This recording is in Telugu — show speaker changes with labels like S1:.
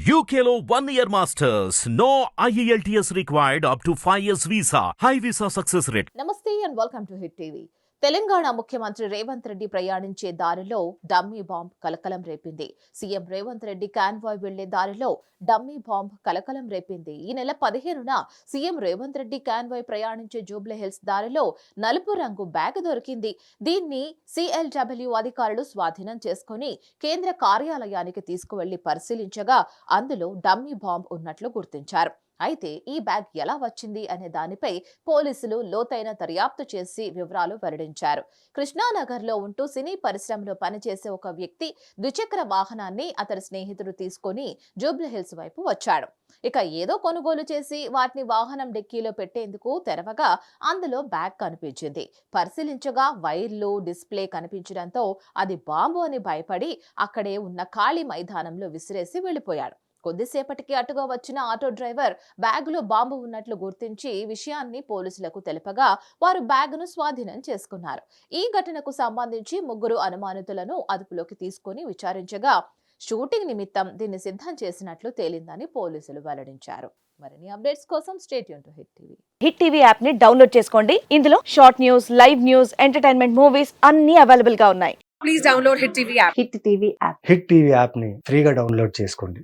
S1: UKLO 1 year masters. No IELTS required up to 5 years visa. High visa success rate.
S2: నమస్తే and welcome to hit TV. Telangana ముఖ్యమంత్రి రేవంత్ రెడ్డి ప్రయాణించే దారిలో డమ్మీ బాంబ్ కలకలం రేపింది. సీఎం రేవంత్ రెడ్డి కాన్వాయ్ వెళ్లే దారిలో డమ్మీ బాంబ్ కలకలం రేపింది. ఈ నెల 15న సీఎం రేవంత్ రెడ్డి కాన్వాయ్ ప్రయాణించే జూబ్లీ హిల్స్ దారిలో నలుపు రంగు బ్యాగ్ దొరికింది. దీన్ని CLW అధికారులు స్వాధీనం చేసుకుని కేంద్ర కార్యాలయానికి తీసుకువెళ్లి పరిశీలించగా అందులో డమ్మీ బాంబ్ ఉన్నట్లు గుర్తించారు. అయితే ఈ బ్యాగ్ ఎలా వచ్చింది అనే దానిపై పోలీసులు లోతైన దర్యాప్తు చేసి వివరాలు వెల్లడించారు. కృష్ణానగర్లో ఉంటూ సినీ పరిశ్రమలో పనిచేసే ఒక వ్యక్తి ద్విచక్ర వాహనాన్ని అతని స్నేహితుడు తీసుకొని జూబ్లీ హిల్స్ వైపు వచ్చాడు. ఇక ఏదో కొనుగోలు చేసి వాటిని వాహనం డిక్కీలో పెట్టేందుకు తెరవగా అందులో బ్యాగ్ కనిపించింది. పరిశీలించగా వైర్లు, డిస్ప్లే కనిపించడంతో అది బాంబు అని భయపడి అక్కడే ఉన్న ఖాళీ మైదానంలో విసిరేసి వెళ్లిపోయాడు. కొద్దిసేపటికి అటుగా వచ్చిన ఆటో డ్రైవర్ బ్యాగులో బాంబు ఉన్నట్లు గుర్తించి విషయాన్ని పోలీసులకు తెలుపగా వారు బ్యాగును స్వాధీనం చేసుకున్నారు. ఈ ఘటనకు సంబంధించి 3 అనుమానితులను అదుపులోకి తీసుకుని విచారించగా షూటింగ్ నిమిత్తం దీన్ని సిద్ధం చేసినట్లు తేలిందని పోలీసులు వెల్లడించారు. మరిన్ని అప్డేట్స్ కోసం stay tune to hit TV.
S3: Hit TV app ని డౌన్లోడ్ చేసుకోండి. ఇందులో short news, live news, entertainment movies అన్ని అవైలబుల్ గా ఉన్నాయి.
S4: Please download Hit TV app.
S3: Hit TV app
S5: hit TV యాప్ని ఫ్రీగా డౌన్లోడ్ చేసుకోండి.